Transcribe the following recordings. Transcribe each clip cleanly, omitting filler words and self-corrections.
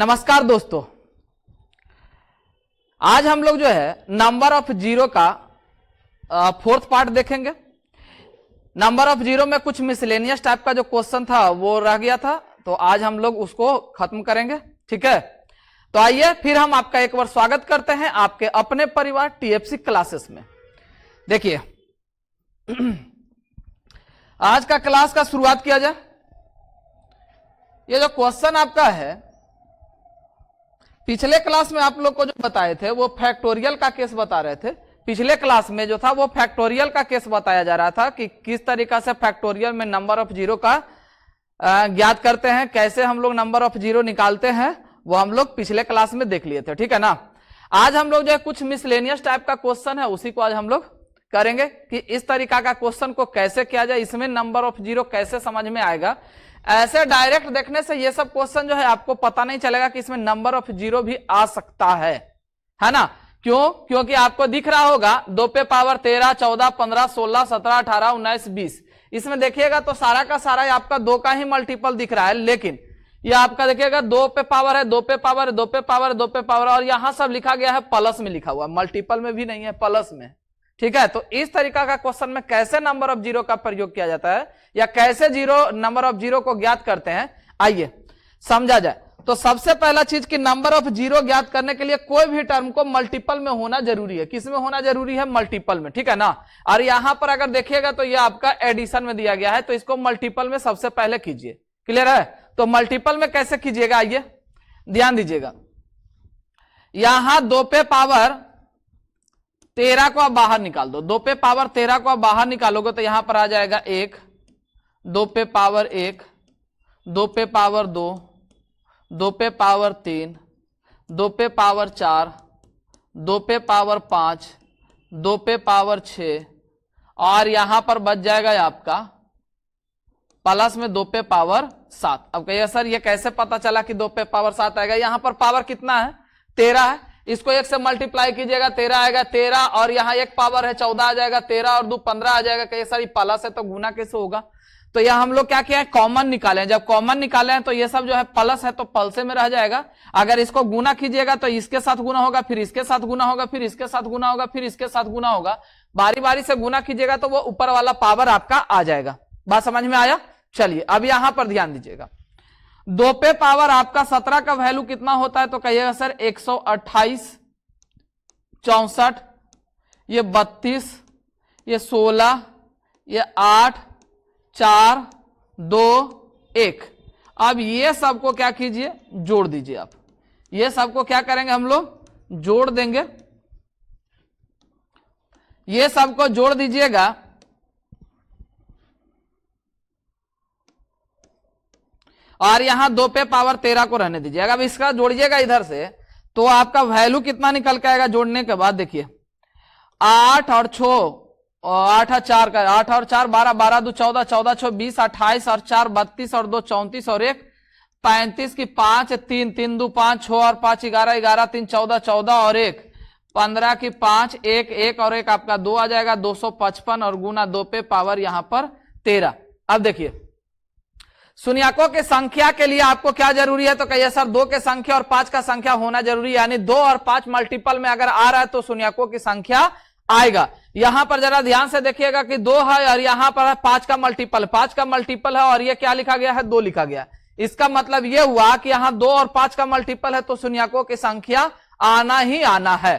नमस्कार दोस्तों, आज हम लोग जो है नंबर ऑफ जीरो का फोर्थ पार्ट देखेंगे। नंबर ऑफ जीरो में कुछ मिसलेनियस टाइप का जो क्वेश्चन था वो रह गया था, तो आज हम लोग उसको खत्म करेंगे। ठीक है, तो आइए फिर हम आपका एक बार स्वागत करते हैं आपके अपने परिवार टीएफसी क्लासेस में। देखिए आज का क्लास का शुरुआत किया जाए। ये जो क्वेश्चन आपका है, पिछले क्लास में आप लोग को जो बताए थे वो फैक्टोरियल का केस बता रहे थे। पिछले क्लास में जो था वो फैक्टोरियल का केस बताया जा रहा था कि किस तरीका से फैक्टोरियल में नंबर ऑफ जीरो का ज्ञात करते हैं, कैसे हम लोग नंबर ऑफ जीरो निकालते हैं, वो हम लोग पिछले क्लास में देख लिए थे। ठीक है ना। आज हम लोग जो है कुछ मिसलेनियस टाइप का क्वेश्चन है उसी को आज हम लोग करेंगे कि इस तरीका का क्वेश्चन को कैसे किया जाए, इसमें नंबर ऑफ जीरो कैसे समझ में आएगा। ऐसे डायरेक्ट देखने से ये सब क्वेश्चन जो है आपको पता नहीं चलेगा कि इसमें नंबर ऑफ जीरो भी आ सकता है ना। क्यों? क्योंकि आपको दिख रहा होगा 2 पे पावर 13, 14, 15, 16, 17, 18, 19, 20। इसमें देखिएगा तो सारा का सारा आपका 2 का ही मल्टीपल दिख रहा है, लेकिन ये आपका देखिएगा 2 पे पावर है, 2 पे पावर है, 2 पे पावर है, 2 पे पावर, और यहां सब लिखा गया है प्लस में लिखा हुआ, मल्टीपल में भी नहीं है, प्लस में। ठीक है, तो इस तरीका का क्वेश्चन में कैसे नंबर ऑफ जीरो का प्रयोग किया जाता है या कैसे नंबर ऑफ जीरो को ज्ञात करते हैं, आइए समझा जाए। तो सबसे पहला चीज कि नंबर ऑफ जीरो ज्ञात करने के लिए कोई भी टर्म को मल्टीपल में होना जरूरी है। किस में होना जरूरी है? मल्टीपल में। ठीक है ना। और यहां पर अगर देखिएगा तो ये आपका एडिशन में दिया गया है, तो इसको मल्टीपल में सबसे पहले कीजिए। क्लियर है? तो मल्टीपल में कैसे कीजिएगा, आइए ध्यान दीजिएगा। यहां 2 पे पावर 13 को आप बाहर निकाल दो। 2 पे पावर 13 को आप बाहर निकालोगे तो यहां पर आ जाएगा 1, 2 पे पावर 1, 2 पे पावर 2, 2 पे पावर 3, 2 पे पावर 4, 2 पे पावर 5, 2 पे पावर 6, और यहां पर बच जाएगा आपका प्लस में 2 पे पावर 7। अब कहिए सर ये कैसे पता चला कि 2 पे पावर 7 आएगा? यहां पर पावर कितना है? 13 है। इसको 1 से मल्टीप्लाई कीजिएगा, 13 आएगा, 13, और यहां एक पावर है 14 आ जाएगा, 13 और 2 15 आ जाएगा। कहिए सर ये प्लस है तो गुना कैसे होगा? तो यह हम लोग क्या किया है, कॉमन निकाले। जब कॉमन निकाले हैं तो ये सब जो है प्लस है तो पल्से में रह जाएगा। अगर इसको गुना कीजिएगा तो इसके साथ गुना होगा, फिर इसके साथ गुना होगा, फिर इसके साथ गुना होगा, फिर इसके साथ गुना होगा। बारी बारी से गुना कीजिएगा तो वो ऊपर वाला पावर आपका आ जाएगा। बात समझ में आया? चलिए अब यहां पर ध्यान दीजिएगा। 2 पे पावर आपका 17 का वैल्यू कितना होता है? तो कहिएगा सर 128, 64, ये 32, ये 16, ये 8, 4, 2, 1। अब ये सबको क्या कीजिए, जोड़ दीजिए। आप ये सबको क्या करेंगे, हम लोग जोड़ देंगे। ये सबको जोड़ दीजिएगा, और यहां 2 पे पावर 13 को रहने दीजिएगा। अब इसका जोड़िएगा इधर से तो आपका वैल्यू कितना निकल के आएगा जोड़ने के बाद? देखिए 8 और 6, 8 और 4 का 8 और 4 12, 12 2 14, 14 6 20, 28 और 4 32 और 2 34 और 1 35 की 5, 3 3 2 5, 6 और 5 11, 11 3 14, 14 और 1 15 की 5, 1 1 और 1 आपका 2 आ जाएगा, 255, और गुना 2 पे पावर यहां पर 13। अब देखिए शून्यकों की संख्या के लिए आपको क्या जरूरी है? तो कहिए सर 2 के संख्या और 5 का संख्या होना जरूरी है, यानी 2 और 5 मल्टीपल में अगर आ रहा है तो शून्यकों की संख्या आएगा। यहां पर जरा ध्यान से देखिएगा कि 2 है और यहां पर है 5 का मल्टीपल, 5 का मल्टीपल है, और ये क्या लिखा गया है? 2 लिखा गया। इसका मतलब यह हुआ कि यहां 2 और 5 का मल्टीपल है तो शून्यकों की संख्या आना ही आना है।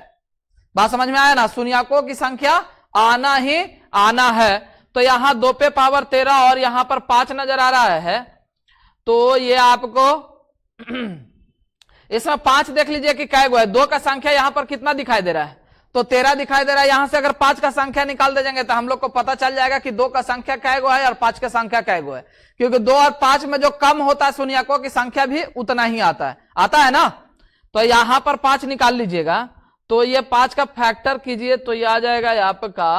बात समझ में आया ना? शून्यकों की संख्या आना ही आना है। तो यहां 2 पे पावर 13 और यहां पर 5 नजर आ रहा है, तो ये आपको इसमें 5 देख लीजिए कि क्या है। 2 का संख्या यहां पर कितना दिखाई दे रहा है? तो 13 दिखाई दे रहा है। यहां से अगर 5 का संख्या निकाल दे जाएंगे तो हम लोग को पता चल जाएगा कि 2 का संख्या क्या है और 5 का संख्या क्या है, क्योंकि 2 और 5 में जो कम होता है शून्यकों की संख्या भी उतना ही आता है ना। तो यहां पर 5 निकाल लीजिएगा, तो ये 5 का फैक्टर कीजिए तो ये आ जाएगा आपका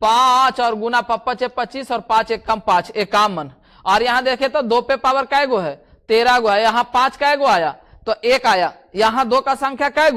5, और गुना 5 25 और 5 1 कम 5 51। और यहां देखे तो 2 पे पावर क्या है? 13 गो है। यहां 5 क्या आया? तो 1 आया। यहां 2 का संख्या क्या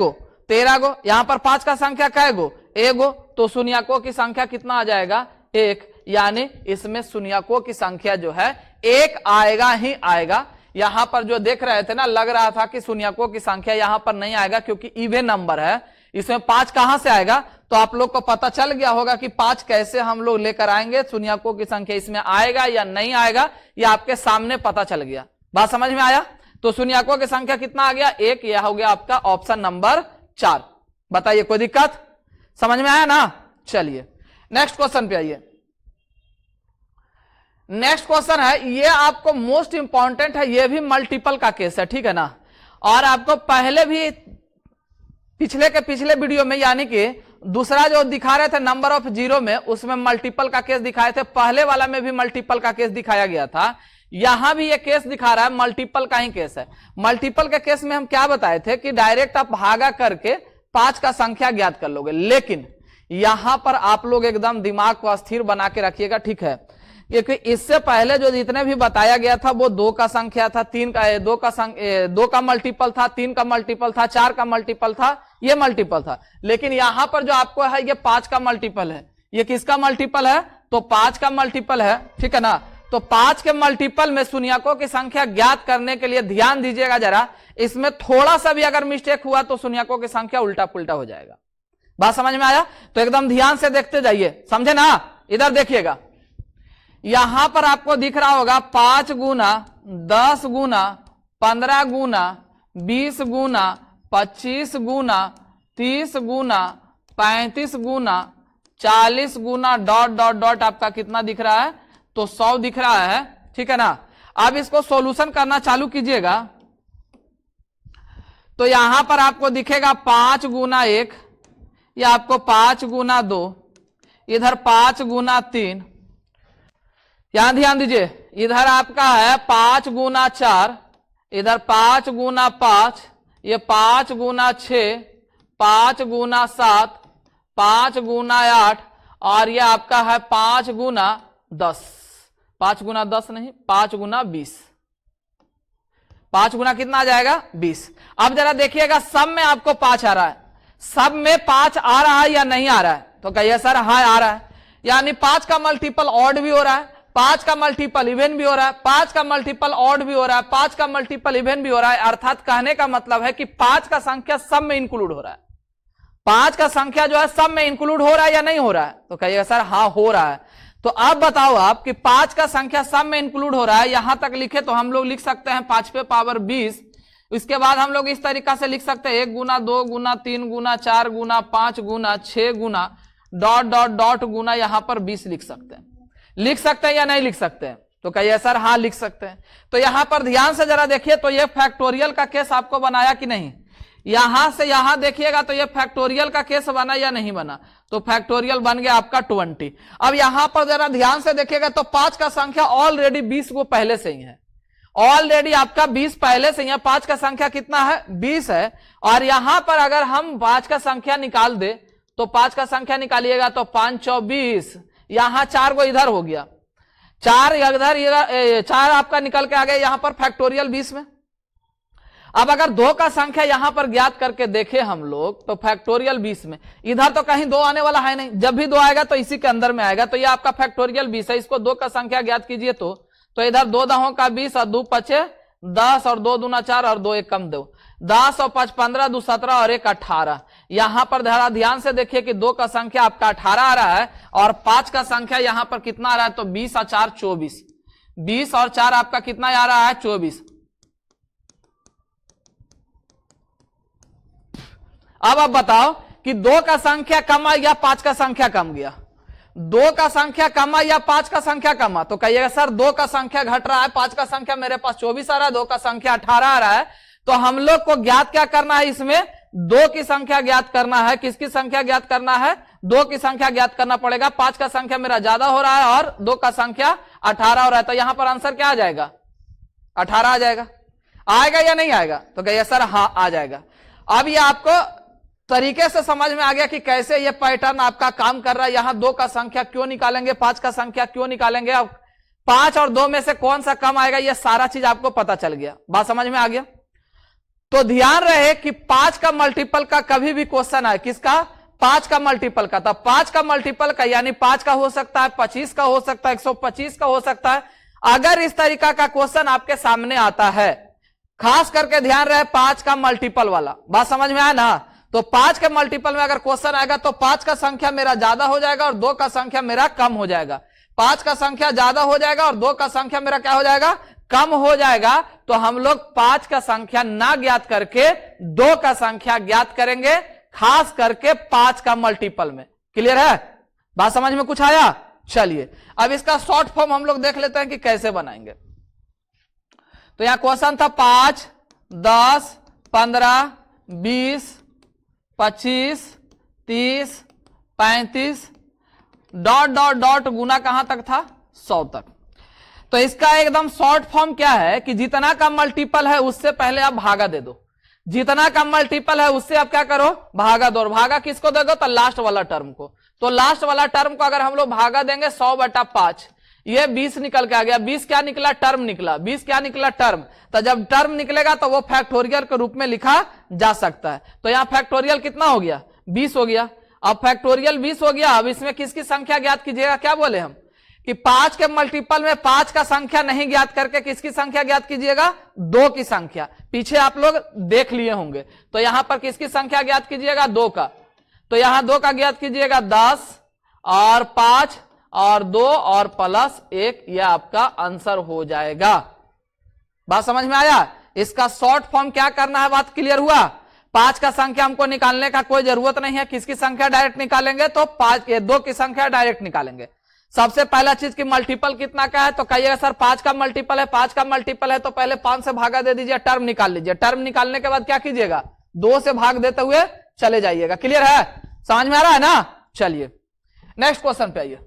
13 गो। यहां पर 5 का संख्या क्या 1 गो। तो शून्यकों की संख्या कितना आ जाएगा? 1। यानी इसमें शून्यकों की संख्या जो है 1 आएगा ही आएगा। यहां पर जो देख रहे थे ना, लग रहा था कि शून्यकों की संख्या यहां पर नहीं आएगा क्योंकि इवन नंबर है, इसमें 5 कहां से आएगा। तो आप लोग को पता चल गया होगा कि 5 कैसे हम लोग लेकर आएंगे, शून्यकों की संख्या इसमें आएगा या नहीं आएगा, यह आपके सामने पता चल गया। बात समझ में आया। तो शून्यकों की संख्या कितना आ गया, 1। यह हो गया आपका ऑप्शन नंबर 4। बताइए कोई दिक्कत, समझ में आया ना। चलिए नेक्स्ट क्वेश्चन पे आइए। नेक्स्ट क्वेश्चन है, ये आपको मोस्ट इंपॉर्टेंट है, ये भी मल्टीपल का केस है, ठीक है ना। और आपको पहले भी पिछले वीडियो में, यानी कि दूसरा जो दिखा रहे थे नंबर ऑफ जीरो में, उसमें मल्टीपल का केस दिखाए थे। पहले वाला में भी मल्टीपल का केस दिखाया गया था, यहां भी ये केस दिखा रहा है, मल्टीपल का ही केस है। मल्टीपल के केस में हम क्या बताए थे कि डायरेक्ट आप भागा करके 5 का संख्या ज्ञात कर लोगे, लेकिन यहां पर आप लोग एकदम दिमाग को स्थिर बना के रखिएगा, ठीक है। क्योंकि इससे पहले जो जितने भी बताया गया था वो 2 का संख्या था, 2 का मल्टीपल था, 3 का मल्टीपल था, 4 का मल्टीपल था, ये मल्टीपल था। लेकिन यहां पर जो आपको है ये 5 का मल्टीपल है। ये किसका मल्टीपल है, तो 5 का मल्टीपल है, ठीक है ना। तो 5 के मल्टीपल में शून्यकों की संख्या ज्ञात करने के लिए ध्यान दीजिएगा जरा, इसमें थोड़ा सा भी अगर मिस्टेक हुआ तो शून्यकों की संख्या उल्टा पुल्टा हो जाएगा। बात समझ में आया। तो एकदम ध्यान से देखते जाइए, समझे ना। इधर देखिएगा, यहां पर आपको दिख रहा होगा 5 गुना 10 गुना 15 गुना 20 गुना 25 गुना 30 गुना 35 गुना 40 गुना डॉट डॉट डॉट आपका कितना दिख रहा है, तो 100 दिख रहा है, ठीक है ना। अब इसको सॉल्यूशन करना चालू कीजिएगा, तो यहां पर आपको दिखेगा 5 गुना 1, या आपको 5 गुना 2, इधर 5 गुना 3, यहां ध्यान दीजिए, इधर आपका है 5 गुना 4, इधर 5 गुना 5, ये 5 गुना 6, 5 गुना 7, 5 गुना 8, और ये आपका है 5 गुना 10। 5 गुना 10 नहीं, 5 गुना 20। 5 गुना कितना आ जाएगा, 20। अब जरा देखिएगा, सब में आपको 5 आ रहा है, सब में 5 आ रहा है या नहीं आ रहा है, तो कहिए सर हाँ आ रहा है। यानी 5 का मल्टीपल ऑड भी हो रहा है, 5 का मल्टीपल इवन भी हो रहा है, 5 का मल्टीपल ऑड भी हो रहा है, 5 का मल्टीपल इवन भी हो रहा है। अर्थात कहने का मतलब है कि 5 का संख्या सब में इंक्लूड हो रहा है। 5 का संख्या जो है सब में इंक्लूड हो रहा है या नहीं हो रहा है, तो कहिएगा सर हाँ हो रहा है। तो अब बताओ आप कि 5 का संख्या सब में इंक्लूड हो रहा है, यहां तक लिखे तो हम लोग लिख सकते हैं 5 पे पावर 20। इसके बाद हम लोग इस तरीका से लिख सकते हैं 1 गुना 2 गुना 3 गुना 4 गुना 5 गुना 6 गुना डॉट डॉट डॉट गुना यहां पर 20 लिख सकते हैं। लिख सकते हैं या नहीं लिख सकते हैं, तो कहिए सर हाँ लिख सकते हैं। तो यहां पर ध्यान से जरा देखिए, तो ये फैक्टोरियल का केस आपको बनाया कि नहीं। यहां से यहां देखिएगा तो ये फैक्टोरियल का केस बना या नहीं बना, तो फैक्टोरियल बन गया आपका 20। अब यहां पर जरा ध्यान से देखिएगा तो 5 का संख्या ऑलरेडी 20 वो पहले से ही है, ऑलरेडी आपका 20 पहले से ही। 5 का संख्या कितना है, 20 है। और यहां पर अगर हम 5 का संख्या निकाल दे, तो 5 का संख्या निकालिएगा तो 5 चौ 20, यहां 4 को इधर हो गया, 4 इधर 4 आपका निकल के आ गया यहां पर फैक्टोरियल 20 में। अब अगर 2 का संख्या यहां पर ज्ञात करके देखें हम लोग, तो फैक्टोरियल 20 में इधर तो कहीं 2 आने वाला है नहीं, जब भी 2 आएगा तो इसी के अंदर में आएगा। तो ये आपका फैक्टोरियल 20 है, इसको 2 का संख्या ज्ञात कीजिए, तो इधर 2 दहों का 20 और 2 पचे 10 और 2 दूना 4 और 2 एक कम 2, 10 और 5 15 2 17 और 1 18। यहां पर जरा ध्यान से देखिए कि 2 का संख्या आपका 18 आ रहा है और 5 का संख्या यहां पर कितना आ रहा है, तो 20 और 4 24, 20 और 4 आपका कितना आ रहा है, 24। अब आप बताओ कि 2 का संख्या कम या 5 का संख्या कम गया, 2 का संख्या कम या 5 का संख्या कम। तो कहिएगा सर 2 का संख्या घट रहा है, 5 का संख्या मेरे पास 24 आ रहा है, 2 का संख्या 18 आ रहा है। तो हम लोग को ज्ञात क्या करना है, इसमें 2 की संख्या ज्ञात करना है। किसकी संख्या ज्ञात करना है, 2 की संख्या ज्ञात करना पड़ेगा। 5 का संख्या मेरा ज्यादा हो रहा है और 2 का संख्या 18 हो रहा है, तो यहां पर आंसर क्या आ जाएगा, 18 आ जाएगा। आएगा या नहीं आएगा, तो कहिए सर हाँ आ जाएगा। अब ये आपको तरीके से समझ में आ गया कि कैसे ये पैटर्न आपका काम कर रहा है। यहां 2 का संख्या क्यों निकालेंगे, 5 का संख्या क्यों निकालेंगे, अब 5 और 2 में से कौन सा कम आएगा, ये सारा चीज आपको पता चल गया। बात समझ में आ गया। तो ध्यान रहे कि 5 का मल्टीपल का कभी भी क्वेश्चन आए, किसका, 5 का मल्टीपल का, तो 5 का मल्टीपल का यानी 5 का हो सकता है, 25 का हो सकता है, 125 का हो सकता है। अगर इस तरीका का क्वेश्चन आपके सामने आता है, खास करके ध्यान रहे 5 का मल्टीपल वाला, बात समझ में आया ना? तो 5 के मल्टीपल में अगर क्वेश्चन आएगा तो 5 का संख्या मेरा ज्यादा हो जाएगा और 2 का संख्या मेरा कम हो जाएगा। 5 का संख्या ज्यादा हो जाएगा और 2 का संख्या मेरा क्या हो जाएगा? कम हो जाएगा। तो हम लोग 5 का संख्या ना ज्ञात करके 2 का संख्या ज्ञात करेंगे, खास करके 5 का मल्टीपल में। क्लियर है? बात समझ में कुछ आया? चलिए अब इसका शॉर्ट फॉर्म हम लोग देख लेते हैं कि कैसे बनाएंगे। तो यहां क्वेश्चन था 5, 10, 15, 20, 25, 30, 35 डॉट डॉट डॉट गुना कहां तक था? 100 तक। तो इसका एकदम शॉर्ट फॉर्म क्या है कि जितना का मल्टीपल है उससे पहले आप भागा दे दो। जितना का मल्टीपल है उससे आप क्या करो? भागा दो। और भागा किसको दोगे? तो लास्ट वाला टर्म को। तो लास्ट वाला टर्म को अगर हम लोग भागा देंगे 100/5, ये 20 निकल के आ गया। 20 क्या निकला? टर्म निकला। 20 क्या निकला? टर्म। तो जब टर्म निकलेगा तो वो फैक्टोरियल के रूप में लिखा जा सकता है। तो यहां फैक्टोरियल कितना हो गया? 20 हो गया। अब फैक्टोरियल 20 हो गया। अब इसमें किसकी संख्या ज्ञात कीजिएगा? क्या बोले हम कि 5 के मल्टीपल में 5 का संख्या नहीं ज्ञात करके किसकी संख्या ज्ञात कीजिएगा? 2 की संख्या। पीछे आप लोग देख लिए होंगे। तो यहां पर किसकी संख्या ज्ञात कीजिएगा? 2 का। तो यहां 2 का ज्ञात कीजिएगा। 10 और 5 और 2 और प्लस 1, यह आपका आंसर हो जाएगा। बात समझ में आया? इसका शॉर्ट फॉर्म क्या करना है? बात क्लियर हुआ? 5 का संख्या हमको निकालने का कोई जरूरत नहीं है। किसकी संख्या डायरेक्ट निकालेंगे? तो 2 की संख्या डायरेक्ट निकालेंगे। सबसे पहला चीज की मल्टीपल कितना का है? तो कहिएगा सर 5 का मल्टीपल है। 5 का मल्टीपल है तो पहले 5 से भागा दे दीजिए, टर्म निकाल लीजिए। टर्म निकालने के बाद क्या कीजिएगा? 2 से भाग देते हुए चले जाइएगा। क्लियर है? समझ में आ रहा है ना? चलिए नेक्स्ट क्वेश्चन पे आइए।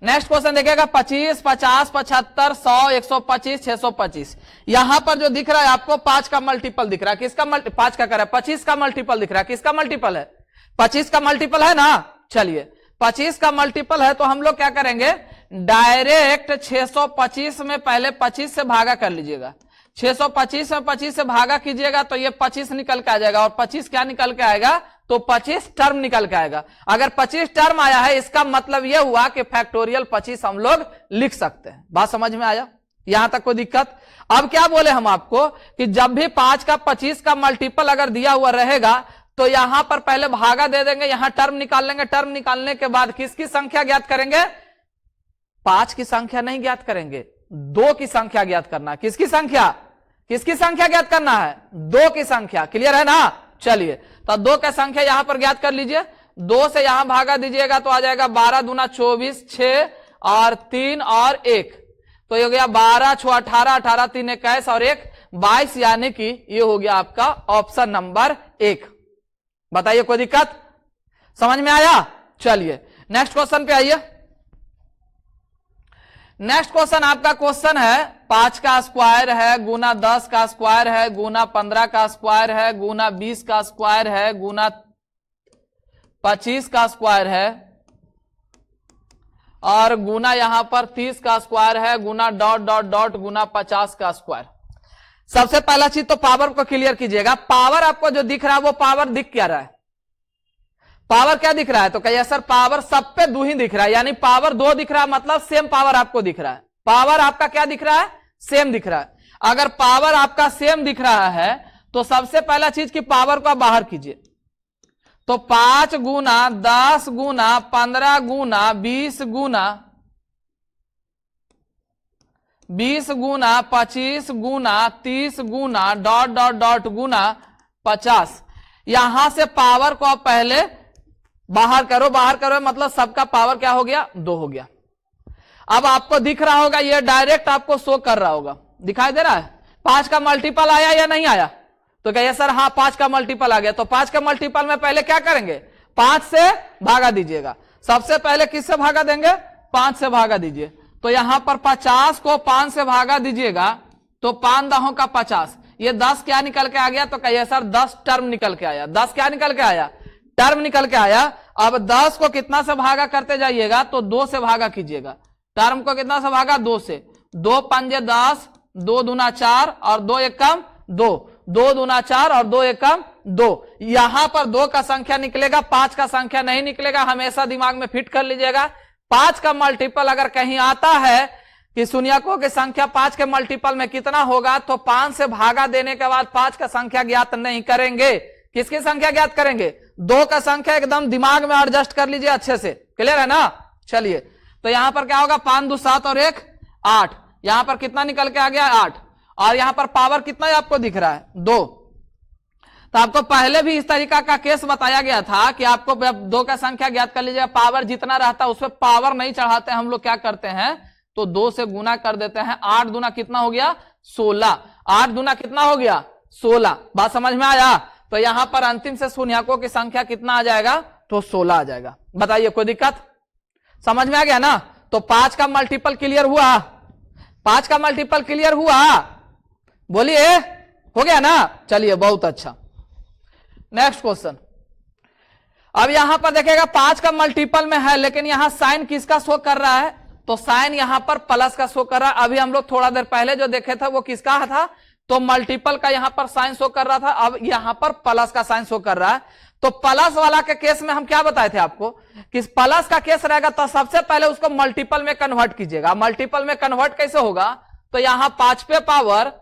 नेक्स्ट क्वेश्चन देखिएगा 25, 50, 75, 100, 125, 625। यहां पर जो दिख रहा है आपको 5 का मल्टीपल दिख रहा है। किसका 5 का कर रहा है? 25 का मल्टीपल दिख रहा है। किसका मल्टीपल है? 25 का मल्टीपल है ना? चलिए 25 का मल्टीपल है तो हम लोग क्या करेंगे? डायरेक्ट 625 में पहले 25 से भागा कर लीजिएगा। 625 में 25 से भागा कीजिएगा तो ये 25 निकल के आ जाएगा। और 25 क्या निकल के आएगा? तो 25 टर्म निकल के आएगा। अगर 25 टर्म आया है इसका मतलब यह हुआ कि फैक्टोरियल 25 हम लोग लिख सकते हैं। बात समझ में आया? यहां तक कोई दिक्कत? अब क्या बोले हम आपको कि जब भी 5 का 25 का मल्टीपल अगर दिया हुआ रहेगा तो यहां पर पहले भागा दे देंगे, यहां टर्म निकाल लेंगे। टर्म निकालने के बाद किसकी संख्या ज्ञात करेंगे? 5 की संख्या नहीं ज्ञात करेंगे, 2 की संख्या ज्ञात करना है। किसकी संख्या? किसकी संख्या ज्ञात करना है? 2 की संख्या। क्लियर है ना? चलिए तो 2 का संख्या यहां पर ज्ञात कर लीजिए। 2 से यहां भागा दीजिएगा तो आ जाएगा 12 दूना 24, 6 और 3 और 1। तो ये हो गया 12, 6, 18, 18, 3, 21 और 1, 22, यानी कि ये हो गया आपका ऑप्शन नंबर 1। बताइए कोई दिक्कत? समझ में आया? चलिए नेक्स्ट क्वेश्चन पे आइए। नेक्स्ट क्वेश्चन आपका क्वेश्चन है 5 का स्क्वायर है गुना 10 का स्क्वायर है गुना 15 का स्क्वायर है गुना 20 का स्क्वायर है गुना 25 का स्क्वायर है और गुना यहां पर 30 का स्क्वायर है गुना डॉट डॉट डॉट गुना 50 का स्क्वायर। सबसे पहला चीज तो पावर को क्लियर कीजिएगा। पावर आपको जो दिख रहा है वो पावर दिख क्या रहा है? पावर क्या दिख रहा है? तो कहिए सर पावर सब पे 2 ही दिख रहा है, यानी पावर 2 दिख रहा है, मतलब सेम पावर आपको दिख रहा है। पावर आपका क्या दिख रहा है? सेम दिख रहा है। अगर पावर आपका सेम दिख रहा है तो सबसे पहला चीज की पावर को आप बाहर कीजिए। तो 5 गुना 10 गुना 15 गुना 20 गुना 20 गुना 25 गुना 30 गुना डॉट डॉट डॉट गुना 50। यहां से पावर को आप पहले बाहर करो। बाहर करो मतलब सबका पावर क्या हो गया? 2 हो गया। अब आपको दिख रहा होगा, ये डायरेक्ट आपको शो कर रहा होगा। दिखाई दे रहा है? 5 का मल्टीपल आया या नहीं आया? तो कहिए सर हाँ 5 का मल्टीपल आ गया। तो 5 का मल्टीपल में पहले क्या करेंगे? 5 से भागा दीजिएगा। सबसे पहले किससे भागा देंगे? 5 से भागा दीजिए। तो यहां पर 50 को 5 से भागा दीजिएगा तो 5 दहों का 50, ये 10 क्या निकल के आ गया? तो कहिए सर 10 टर्म निकल के आया। 10 क्या निकल के आया? टर्म निकल के आया। अब 10 को कितना से भागा करते जाइएगा? तो 2 से भागा कीजिएगा। टर्म को कितना से भागा? 2 से। 2 पंजे 10, 2 दूना 4 और 2 एकम 2, 2 दूना 4 और 2 एकम 2। यहां पर 2 का संख्या निकलेगा, 5 का संख्या नहीं निकलेगा। हमेशा दिमाग में फिट कर लीजिएगा। 5 का मल्टीपल अगर कहीं आता है कि शून्यकों की संख्या 5 के मल्टीपल में कितना होगा, तो 5 से भागा देने के बाद 5 का संख्या ज्ञात नहीं करेंगे। किसकी संख्या ज्ञात करेंगे? 2 का संख्या एकदम दिमाग में एडजस्ट कर लीजिए अच्छे से, क्लियर है ना। चलिए तो यहां पर क्या होगा, 5 2 7 और 1 8, यहां पर कितना निकल के आ गया 8, और यहां पर पावर कितना है आपको दिख रहा है 2। तो आपको पहले भी इस तरीका का केस बताया गया था कि आपको 2 का संख्या ज्ञात कर लीजिए, पावर जितना रहता है उसमें पावर नहीं चढ़ाते, हम लोग क्या करते हैं तो 2 से गुना कर देते हैं। 8 दूना कितना हो गया 16, 8 दूना कितना हो गया 16। बात समझ में आया। तो यहां पर अंतिम से शून्यकों की संख्या कितना आ जाएगा, तो 16 आ जाएगा। बताइए कोई दिक्कत, समझ में आ गया ना। तो 5 का मल्टीपल क्लियर हुआ, 5 का मल्टीपल क्लियर हुआ, बोलिए हो गया ना। चलिए बहुत अच्छा, नेक्स्ट क्वेश्चन। अब यहां पर देखिएगा 5 का मल्टीपल में है, लेकिन यहां साइन किसका शो कर रहा है, तो साइन यहां पर प्लस का शो कर रहा है। अभी हम लोग थोड़ा देर पहले जो देखे थे वो किसका था, तो मल्टीपल का यहां पर साइन शो कर रहा था, अब यहां पर प्लस का साइन शो कर रहा है। तो प्लस वाला के केस में हम क्या बताए थे आपको कि प्लस का केस रहेगा तो सबसे पहले उसको मल्टीपल में कन्वर्ट कीजिएगा। मल्टीपल में कन्वर्ट कैसे होगा, तो यहां 5 पे पावर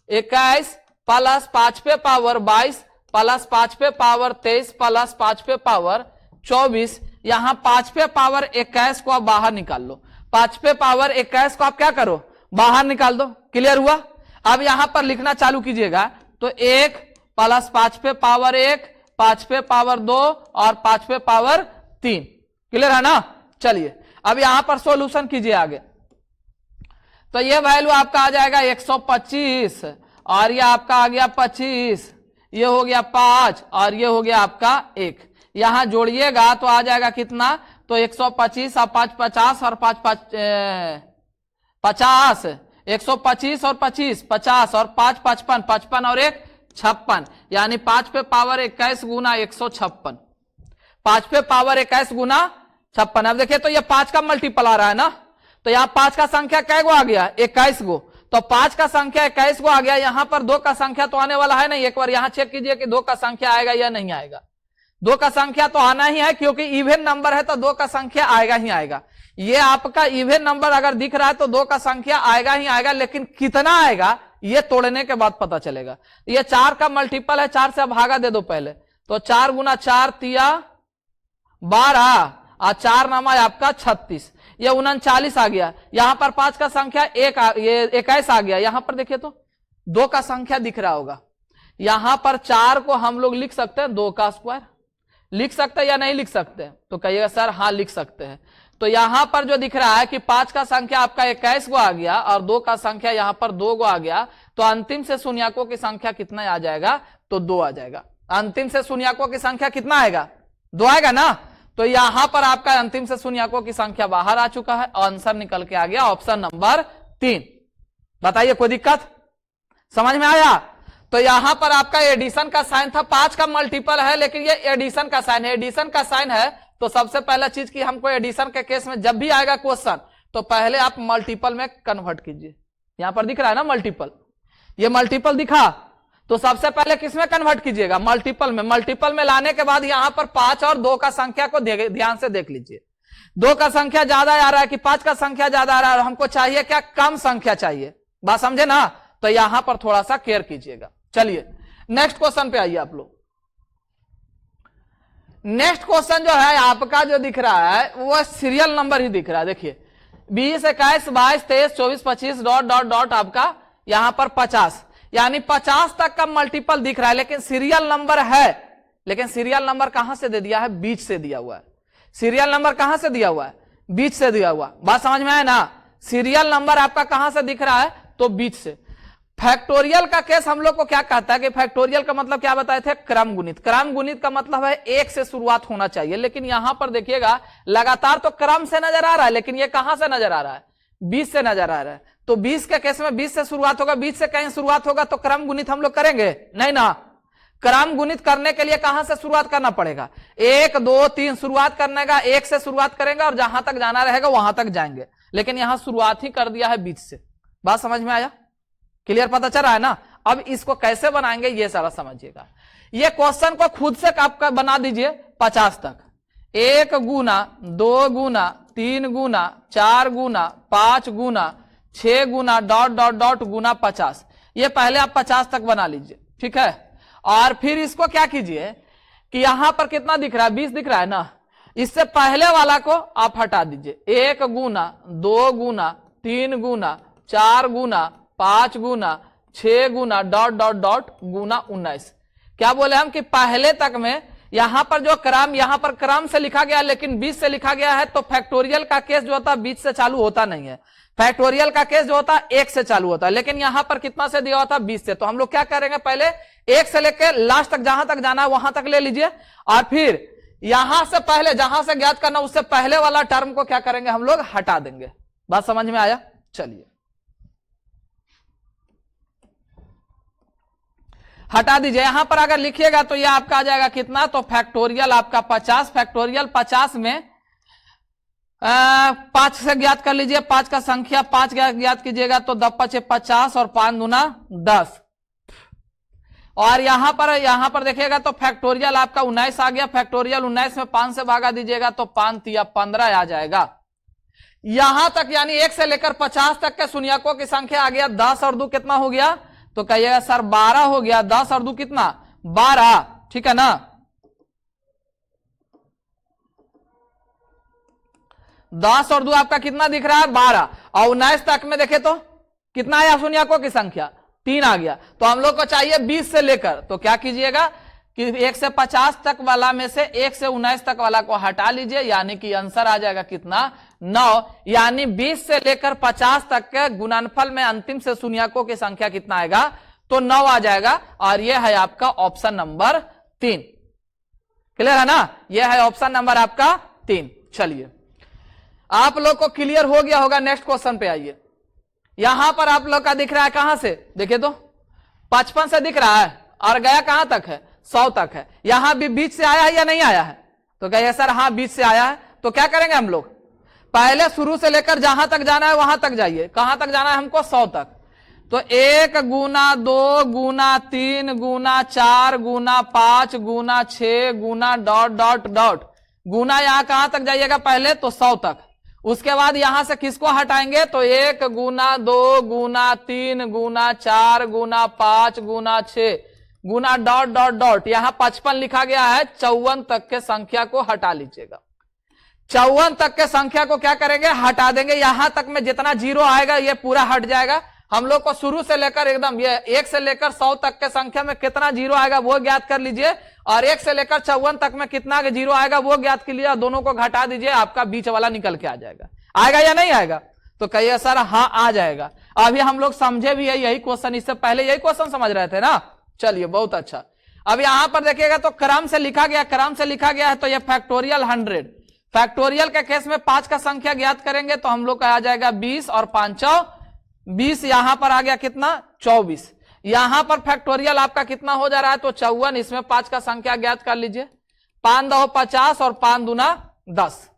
21 प्लस 5 पे पावर 22 प्लस 5 पे पावर 23 प्लस 5 पे पावर 24, यहां 5 पे पावर 21 को आप बाहर निकाल लो। 5 पे पावर 21 को आप क्या करो, बाहर निकाल दो। क्लियर हुआ। अब यहां पर लिखना चालू कीजिएगा, तो 1 प्लस 5 पे पावर 1 5 पे पावर 2 और 5 पे पावर 3। क्लियर है ना। चलिए अब यहां पर सॉल्यूशन कीजिए आगे। तो ये वैल्यू आपका आ जाएगा 125 और ये आपका आ गया 25, ये हो गया 5 और ये हो गया आपका 1। यहां जोड़िएगा तो आ जाएगा कितना, तो 125 और 5 50 और 5 50, 125 और 25 50 और 5 55 55 और 1 56, यानी 5 पे पावर 21 गुना 156, 5 पे पावर 21 गुना 56। अब देखिए तो ये 5 का मल्टीपल आ रहा है ना, तो यहां 5 का संख्या कै गो आ गया 21 गो, तो 5 का संख्या 21 गो आ गया। यहां पर 2 का संख्या तो आने वाला है नहीं, एक बार यहां चेक कीजिए कि 2 का संख्या आएगा या नहीं आएगा। 2 का संख्या तो आना ही है, क्योंकि इवन नंबर है तो 2 का संख्या आएगा ही आएगा। ये आपका इवन नंबर अगर दिख रहा है तो 2 का संख्या आएगा ही आएगा, लेकिन कितना आएगा ये तोड़ने के बाद पता चलेगा। ये 4 का मल्टीपल है, 4 से भागा दे दो पहले, तो 4 गुना 4 तिया 12 और 4 नामा आपका 36, ये 39 आ गया। यहां पर 5 का संख्या 21 आ गया। यहां पर देखिए तो 2 का संख्या दिख रहा होगा, यहां पर 4 को हम लोग लिख सकते हैं 2 का स्क्वायर, लिख सकते हैं या नहीं लिख सकते, तो कहिएगा सर हाँ लिख सकते हैं। तो यहां पर जो दिख रहा है कि 5 का संख्या आपका 21 गो आ गया और 2 का संख्या यहां पर 2 गो आ गया, तो अंतिम से शून्यकों की संख्या कितना आ जाएगा, तो 2 आ जाएगा। अंतिम से शून्यकों की संख्या कितना आएगा, 2 आएगा ना। तो यहां पर आपका अंतिम से शून्यकों की संख्या बाहर आ चुका है, आंसर निकल के आ गया ऑप्शन नंबर 3। बताइए कोई दिक्कत, समझ में आया। तो यहां पर आपका एडिशन का साइन था, 5 का मल्टीपल है लेकिन ये एडिशन का साइन है। एडिशन का साइन है तो सबसे पहला चीज की हमको एडिशन के केस में जब भी आएगा क्वेश्चन तो पहले आप मल्टीपल में कन्वर्ट कीजिए। यहां पर दिख रहा है ना मल्टीपल, ये मल्टीपल दिखा, तो सबसे पहले किसमें कन्वर्ट कीजिएगा, मल्टीपल में। मल्टीपल में लाने के बाद यहां पर 5 और 2 का संख्या को ध्यान से देख लीजिए। 2 का संख्या ज्यादा आ रहा है कि 5 का संख्या ज्यादा आ रहा है, और हमको चाहिए क्या, कम संख्या चाहिए। बात समझे ना, तो यहां पर थोड़ा सा केयर कीजिएगा। चलिए नेक्स्ट क्वेश्चन पे आइए आप लोग। नेक्स्ट क्वेश्चन जो है आपका जो दिख रहा है वो सीरियल नंबर ही दिख रहा है। देखिए 20 21 22 23 24 25 डॉट डॉट डॉट आपका यहां पर 50, यानी 50 तक का मल्टीपल दिख रहा है, लेकिन सीरियल नंबर है। लेकिन सीरियल नंबर कहां से दे दिया है, बीच से दिया हुआ है। सीरियल नंबर कहां से दिया हुआ है, बीच से दिया हुआ। बात समझ में आया ना। सीरियल नंबर आपका कहां से दिख रहा है, तो बीच से। फैक्टोरियल का केस हम लोग को क्या कहता है कि फैक्टोरियल का मतलब क्या बताए थे, क्रम गुणित। क्रम गुणित का मतलब है 1 से शुरुआत होना चाहिए, लेकिन यहां पर देखिएगा लगातार तो क्रम से नजर आ रहा है, लेकिन ये कहां से नजर आ रहा है, 20 से नजर आ रहा है। तो 20 के केस में 20 से शुरुआत होगा, 20 से कहीं शुरुआत होगा तो क्रम गुणित हम लोग करेंगे नहीं ना। क्रम गुणित करने के लिए कहां से शुरुआत करना पड़ेगा, 1 2 3 शुरुआत करने का 1 से शुरुआत करेंगे और जहां तक जाना रहेगा वहां तक जाएंगे, लेकिन यहां शुरुआत ही कर दिया है बीच से। बात समझ में आया, क्लियर पता चल रहा है ना। अब इसको कैसे बनाएंगे ये सारा समझिएगा। ये क्वेश्चन को खुद से आपका बना दीजिए 50 तक। 1 गुना 2 गुना 3 गुना 4 गुना 5 गुना 6 गुना डॉट डॉट डॉट गुना 50। ये पहले आप 50 तक बना लीजिए, ठीक है। और फिर इसको क्या कीजिए कि यहां पर कितना दिख रहा है, 20 दिख रहा है ना, इससे पहले वाला को आप हटा दीजिए। 1 गुना 2 गुना 3 गुना 4 गुना 5 गुना 6 गुना डॉट डॉट डॉट गुना 19। क्या बोले हम कि पहले तक में यहां पर जो क्रम, यहां पर क्रम से लिखा गया लेकिन 20 से लिखा गया है, तो फैक्टोरियल का केस जो होता 20 से चालू होता नहीं है। फैक्टोरियल का केस जो होता 1 से चालू होता है, लेकिन यहां पर कितना से दिया होता 20 से। तो हम लोग क्या करेंगे, पहले 1 से लेकर लास्ट तक जहां तक जाना है वहां तक ले लीजिए, और फिर यहां से पहले जहां से ज्ञात करना उससे पहले वाला टर्म को क्या करेंगे हम लोग, हटा देंगे। बात समझ में आया? चलिए हटा दीजिए। यहां पर अगर लिखिएगा तो यह आपका आ जाएगा कितना, तो फैक्टोरियल आपका 50। फैक्टोरियल 50 में 5 से ज्ञात कर लीजिए, 5 का संख्या 5 ज्ञात कीजिएगा तो 10 5 50 और 5 दूना 10। और यहां पर देखिएगा तो फैक्टोरियल आपका 19 आ गया। फैक्टोरियल 19 में 5 से भागा दीजिएगा तो 5 तिया 15 आ जाएगा। यहां तक यानी 1 से लेकर 50 तक के शून्यकों की संख्या आ गया। 10 और 2 कितना हो गया, तो कहिएगा सर 12 हो गया। 10 और 2 कितना, 12, ठीक है ना। 10 और 2 आपका कितना दिख रहा है, 12। और 19 तक में देखे तो कितना आया शून्यकों की संख्या, 3 आ गया। तो हम लोग को चाहिए 20 से लेकर, तो क्या कीजिएगा कि 1 से 50 तक वाला में से 1 से 19 तक वाला को हटा लीजिए, यानी कि आंसर आ जाएगा कितना, 9। यानी 20 से लेकर 50 तक के गुणनफल में अंतिम से शून्यकों की संख्या कितना आएगा, तो 9 आ जाएगा। और यह है आपका ऑप्शन नंबर 3। क्लियर है ना, यह है ऑप्शन नंबर आपका 3। चलिए आप लोग को क्लियर हो गया होगा। नेक्स्ट क्वेश्चन पे आइए। यहां पर आप लोग का दिख रहा है कहां से, देखिए तो 55 से दिख रहा है और गया कहां तक है, 100 तक है। यहां भी बीच से आया है या नहीं आया है, तो कहिए सर हाँ बीच से आया है। तो क्या करेंगे हम लोग, पहले शुरू से लेकर जहां तक जाना है वहां तक जाइए। कहां तक जाना है हमको, 100 तक। तो 1 गुना 2 गुना 3 गुना 4 गुना 5 गुना 6 गुना डॉट डॉट डॉट गुना, यहां कहां तक जाइएगा पहले, तो 100 तक। उसके बाद यहां से किसको हटाएंगे, तो 1 गुना 2 गुना 3 गुना 4 गुना 5 गुना 6 गुना डॉट डॉट डॉट, यहां 55 लिखा गया है, 54 तक के संख्या को हटा लीजिएगा। 54 तक के संख्या को क्या करेंगे, हटा देंगे। यहां तक में जितना जीरो आएगा ये पूरा हट जाएगा। हम लोग को शुरू से लेकर एकदम ये 1 से लेकर 100 तक के संख्या में कितना जीरो आएगा वो ज्ञात कर लीजिए, और 1 से लेकर 54 तक में कितना जीरो आएगा वो ज्ञात कर लीजिए। दोनों को घटा दीजिए, आपका बीच वाला निकल के आ जाएगा। आएगा या नहीं आएगा, तो कहिए सर हाँ आ जाएगा। अभी हम लोग समझे भी है यही क्वेश्चन, इससे पहले यही क्वेश्चन समझ रहे थे ना। चलिए बहुत अच्छा। अब यहां पर देखिएगा तो क्रम से लिखा गया, क्रम से लिखा गया है, तो ये फैक्टोरियल 100। फैक्टोरियल के केस में 5 का संख्या ज्ञात करेंगे तो हम लोग का आ जाएगा 20 और 5 20। यहां पर आ गया कितना, 24। यहां पर फैक्टोरियल आपका कितना हो जा रहा है, तो 54। इसमें 5 का संख्या ज्ञात कर लीजिए। 5 2 50 और 5 दूना 10।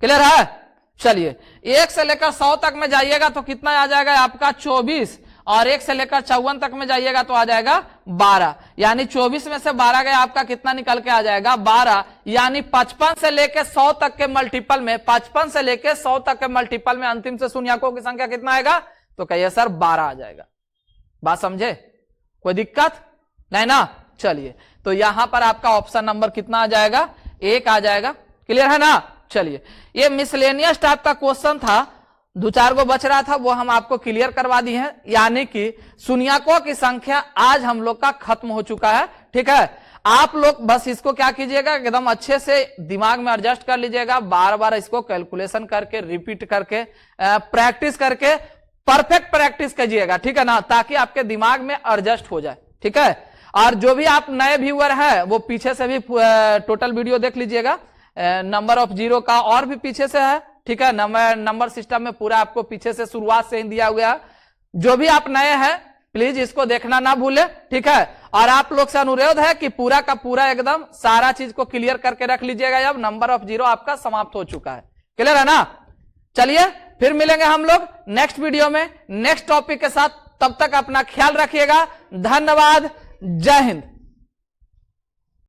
क्लियर है। चलिए 1 से लेकर 100 तक में जाइएगा तो कितना आ जाएगा आपका, 24। और 1 से लेकर 54 तक में जाइएगा तो आ जाएगा 12। यानी 24 में से 12 गया, आपका कितना निकल के आ जाएगा, 12। यानी 55 से लेकर 100 तक के मल्टीपल में, 55 से लेकर 100 तक के मल्टीपल में अंतिम से शून्यकों की संख्या कितना आएगा, तो कहिए सर 12 आ जाएगा। बात समझे, कोई दिक्कत नहीं ना। चलिए तो यहां पर आपका ऑप्शन नंबर कितना आ जाएगा, 1 आ जाएगा। क्लियर है ना। चलिए ये मिसलेनियस टाइप का क्वेश्चन था, 2-4 गो बच रहा था, वो हम आपको क्लियर करवा दी है। यानी कि शून्यकों की संख्या आज हम लोग का खत्म हो चुका है। ठीक है, आप लोग बस इसको क्या कीजिएगा, एकदम अच्छे से दिमाग में एडजस्ट कर लीजिएगा। बार बार इसको कैलकुलेशन करके, रिपीट करके, प्रैक्टिस करके परफेक्ट प्रैक्टिस कीजिएगा। ठीक है ना, ताकि आपके दिमाग में एडजस्ट हो जाए। ठीक है, और जो भी आप नए व्यूअर है वो पीछे से भी टोटल वीडियो देख लीजिएगा। नंबर ऑफ जीरो का और भी पीछे से है। ठीक है, नंबर सिस्टम में पूरा आपको पीछे से शुरुआत से ही दिया हुआ। जो भी आप नए हैं प्लीज इसको देखना ना भूले। ठीक है, और आप लोग से अनुरोध है कि पूरा का पूरा एकदम सारा चीज को क्लियर करके रख लीजिएगा। अब नंबर ऑफ जीरो आपका समाप्त हो चुका है। क्लियर है ना। चलिए फिर मिलेंगे हम लोग नेक्स्ट वीडियो में नेक्स्ट टॉपिक के साथ। तब तक अपना ख्याल रखिएगा। धन्यवाद। जय हिंद।